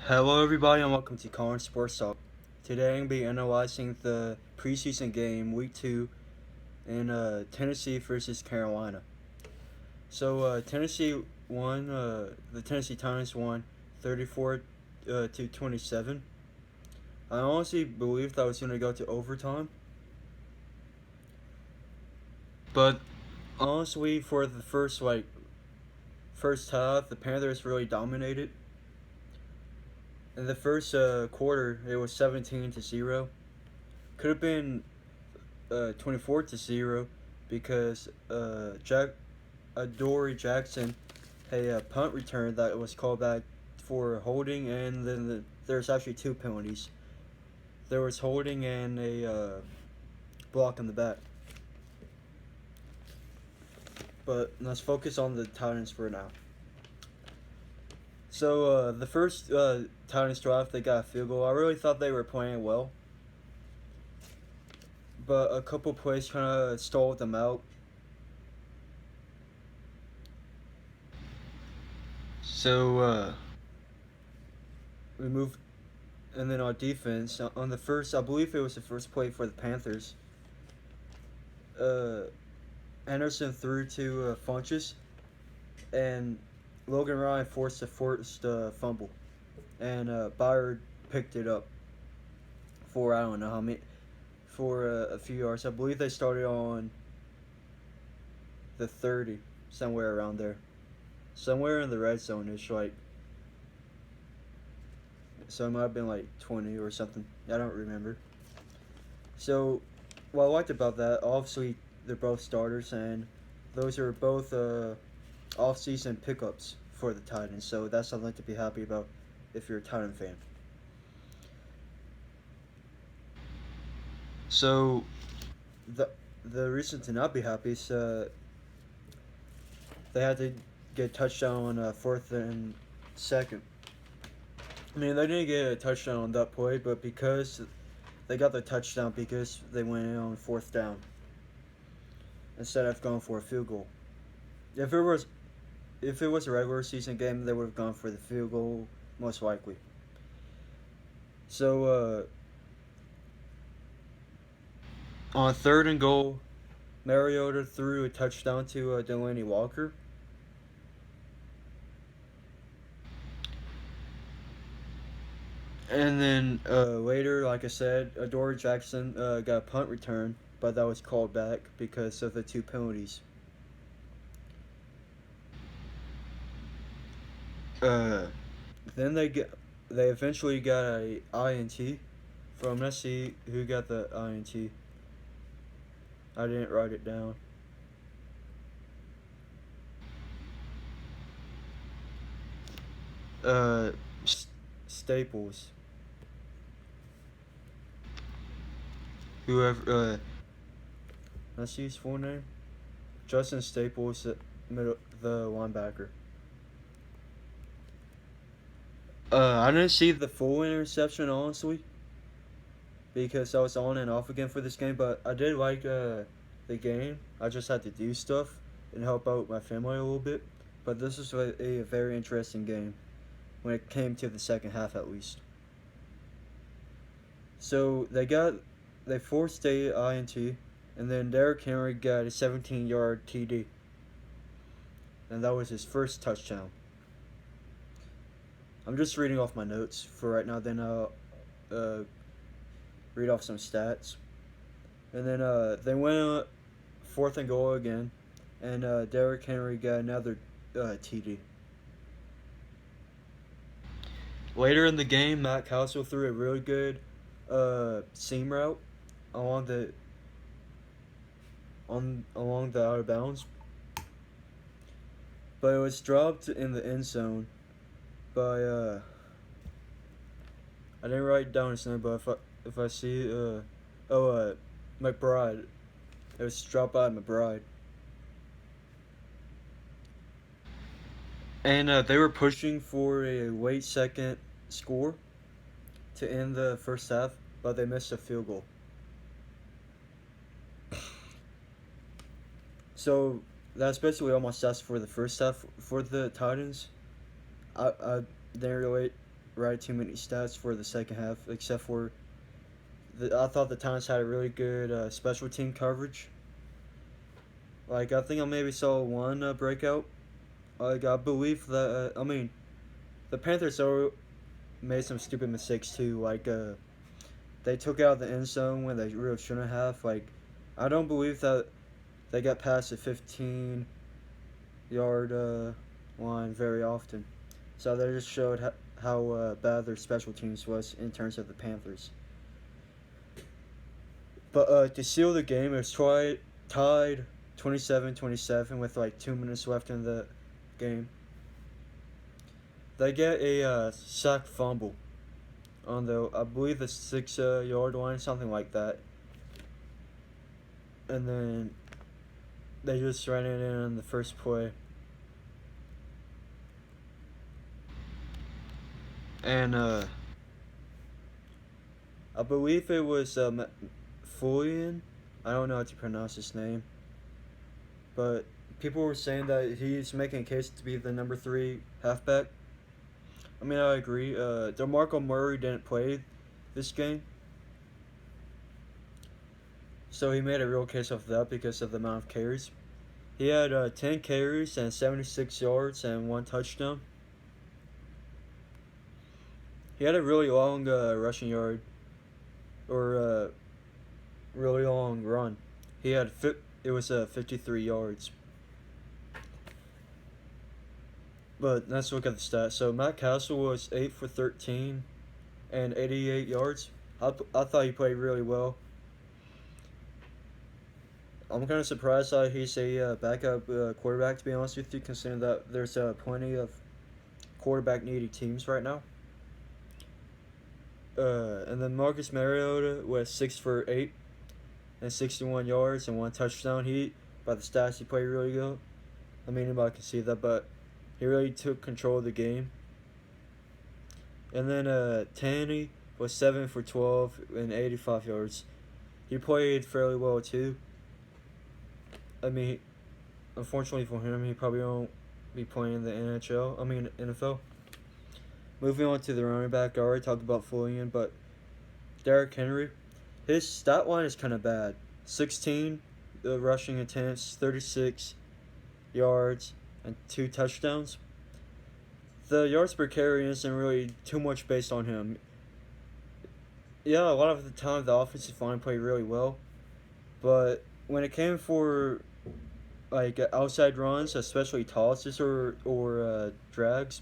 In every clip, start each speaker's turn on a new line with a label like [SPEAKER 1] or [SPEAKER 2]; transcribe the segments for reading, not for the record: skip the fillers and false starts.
[SPEAKER 1] Hello, everybody, and welcome to Collins Sports Talk. Today, I'm going to be analyzing the preseason game, Week 2, in Tennessee versus Carolina. So, Tennessee won, the Tennessee Titans won 34 to 27. I honestly believed I was going to go to overtime. But, honestly, for the first half, the Panthers really dominated. In the first quarter, it was 17 to 0. Could have been 24 to 0 because Dory Jackson had a punt return that was called back for holding, and then there's actually two penalties. There was holding and a block in the back. But let's focus on the Titans for now. So the first Titans drive, they got a field goal. I really thought they were playing well, but a couple plays kind of stalled them out. So we moved, and then our defense on the first, I believe it was the first play for the Panthers. Anderson threw to Funches, and Logan Ryan forced a fumble, and Byard picked it up for I don't know how many, for a few yards. I believe they started on the 30, somewhere around there, somewhere in the red zone. It's like, so it might have been like 20 or something. I don't remember. So, what I liked about that, obviously, they're both starters, and those are both off-season pickups for the Titans. So that's something to be happy about if you're a Titan fan. So, the reason to not be happy is they had to get a touchdown on fourth and second. I mean, they didn't get a touchdown on that play, but because they got the touchdown because they went in on fourth down instead of going for a field goal. If it was a regular season game, they would have gone for the field goal most likely. So on third and goal, Mariota threw a touchdown to Delaney Walker. And then later, like I said, Dory Jackson got a punt return, but that was called back because of the two penalties. Then they eventually got a INT from, let's see who got the INT. I didn't write it down. Uh, Staples. Whoever. Let's see his full name. Justin Staples, the linebacker. I didn't see the full interception, honestly, because I was on and off again for this game. But I did like the game. I just had to do stuff and help out my family a little bit. But this was a very interesting game when it came to the second half, at least. So they forced a INT, and then Derrick Henry got a 17-yard TD, and that was his first touchdown. I'm just reading off my notes for right now. Then I'll read off some stats, and then they went fourth and goal again, and Derrick Henry got another TD. Later in the game, Matt Castle threw a really good seam route along the out of bounds, but it was dropped in the end zone by I didn't write down his name, but if I see McBride, it was dropped by McBride, and they were pushing for a late second score to end the first half, but they missed a field goal. So that's basically all my stats for the first half for the Titans. I didn't really write too many stats for the second half, except for I thought the Titans had a really good special team coverage. Like I think I maybe saw one breakout. Like I believe that the Panthers made some stupid mistakes too. Like they took out the end zone when they really shouldn't have. Like I don't believe that they got past the 15-yard line very often. So they just showed how bad their special teams was in terms of the Panthers. But to seal the game, it was tied 27-27 with like 2 minutes left in the game. They get a sack fumble on the, I believe, the 6-yard line, something like that. And then they just ran it in on the first play. And I believe it was Fulian. I don't know how to pronounce his name. But people were saying that he's making a case to be the number 3 halfback. I mean, I agree. DeMarco Murray didn't play this game. So he made a real case of that because of the amount of carries. He had 10 carries and 76 yards and 1 touchdown. He had a really long rushing yard, or really long run. He had it was 53 yards. But let's look at the stats. So Matt Castle was 8 for 13 and 88 yards. I thought he played really well. I'm kind of surprised that he's a backup quarterback, to be honest with you, considering that there's plenty of quarterback needy teams right now. And then Marcus Mariota was 6 for 8 and 61 yards and 1 touchdown. By the stats, he played really good. I mean, anybody can see that, but he really took control of the game. And then Tanny was 7 for 12 and 85 yards. He played fairly well too. I mean, unfortunately for him, he probably won't be playing in the NFL. Moving on to the running back, I already talked about Fulian, but Derrick Henry, his stat line is kind of bad. 16 rushing attempts, 36 yards, and 2 touchdowns. The yards per carry isn't really too much based on him. Yeah, a lot of the time the offensive line played really well, but when it came for like outside runs, especially tosses or drags,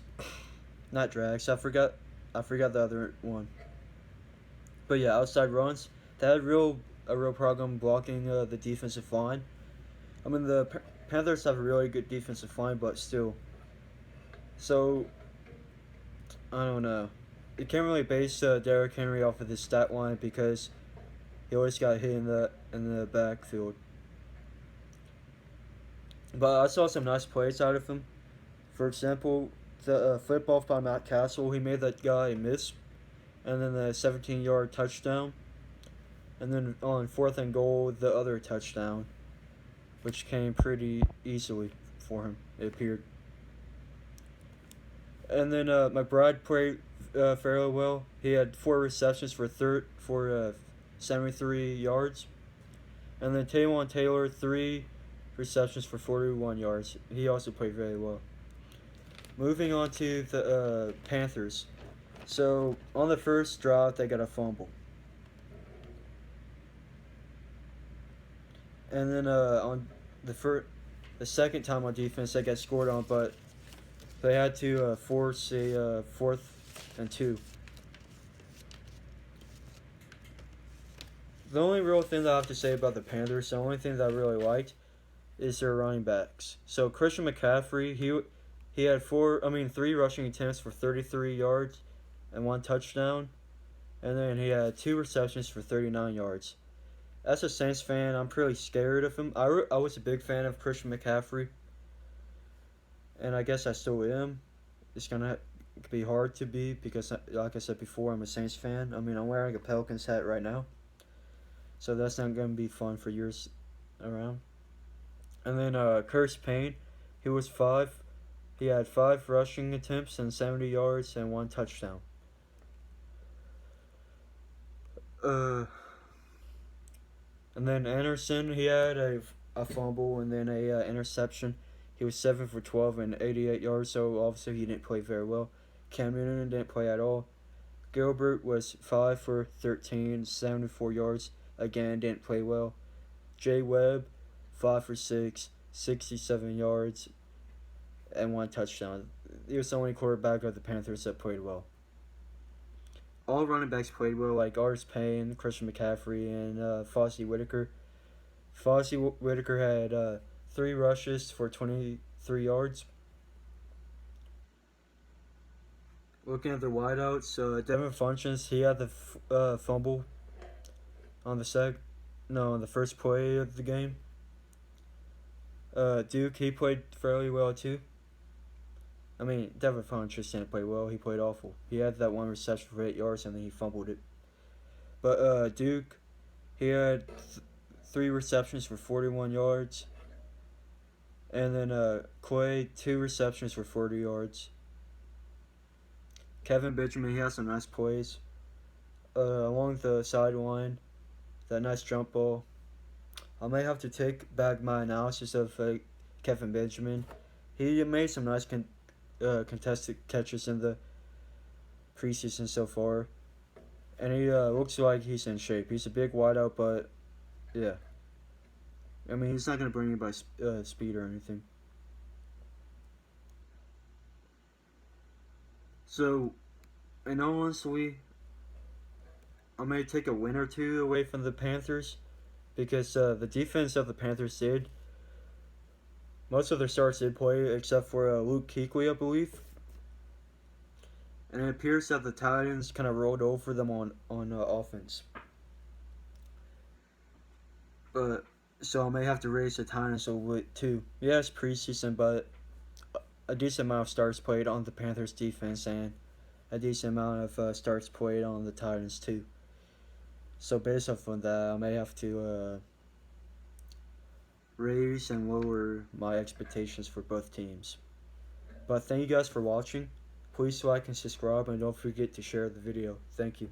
[SPEAKER 1] not drags. I forgot the other one. But yeah, outside runs. They had a real problem blocking the defensive line. I mean, the Panthers have a really good defensive line, but still. So, I don't know. You can't really base Derrick Henry off of his stat line because he always got hit in the backfield. But I saw some nice plays out of him. For example, the flip off by Matt Castle, he made that guy miss. And then the 17-yard touchdown. And then on 4th and goal, the other touchdown, which came pretty easily for him, it appeared. And then McBride played fairly well. He had 4 receptions for 73 yards. And then Taywan Taylor, 3 receptions for 41 yards. He also played very well. Moving on to the Panthers. So on the first drive, they got a fumble. And then on the second time on defense, they got scored on, but they had to force a 4th and 2. The only real thing that I have to say about the Panthers, the only thing that I really liked, is their running backs. So Christian McCaffrey, he had 3 rushing attempts for 33 yards and 1 touchdown, and then he had 2 receptions for 39 yards. As a Saints fan, I'm pretty scared of him. I was a big fan of Christian McCaffrey, and I guess I still am. It's gonna be hard to be because, like I said before, I'm a Saints fan. I mean, I'm wearing a Pelicans hat right now, so that's not gonna be fun for years around. And then Curtis Payne, he had 5 rushing attempts and 70 yards and 1 touchdown. Uh, and then Anderson, he had a fumble and then a interception. He was 7 for 12 and 88 yards, so obviously he didn't play very well. Cam Newton didn't play at all. Gilbert was 5 for 13, 74 yards. Again, didn't play well. Jay Webb, 5 for 6, 67 yards, and 1 touchdown. He was the only quarterback of the Panthers that played well. All running backs played well, like Artis Payne, Christian McCaffrey, and Fossey Whitaker. Fossey Whitaker had 3 rushes for 23 yards. Looking at the wideouts, Devin Funchess, he had the fumble on the first play of the game. Duke, he played fairly well too. I mean, Devin Funchess didn't play well. He played awful. He had that 1 reception for 8 yards and then he fumbled it. But Duke, he had 3 receptions for 41 yards. And then Clay, 2 receptions for 40 yards. Kevin Benjamin, he has some nice plays. Along the sideline, that nice jump ball. I may have to take back my analysis of Kevin Benjamin. He made some nice contested catches in the preseason so far. And he looks like he's in shape. He's a big wideout, but yeah. I mean, he's not going to bring you by speed or anything. So, and honestly, I may take a win or two away from the Panthers because the defense of the Panthers did. Most of their starts did play except for Luke Kuechly, I believe. And it appears that the Titans kind of rolled over them on offense. But so I may have to raise the Titans a little bit too. Yeah, it's preseason, but a decent amount of starts played on the Panthers defense and a decent amount of starts played on the Titans too. So based off of that, I may have to raise and lower my expectations for both teams. But thank you guys for watching. Please like and subscribe and don't forget to share the video. Thank you.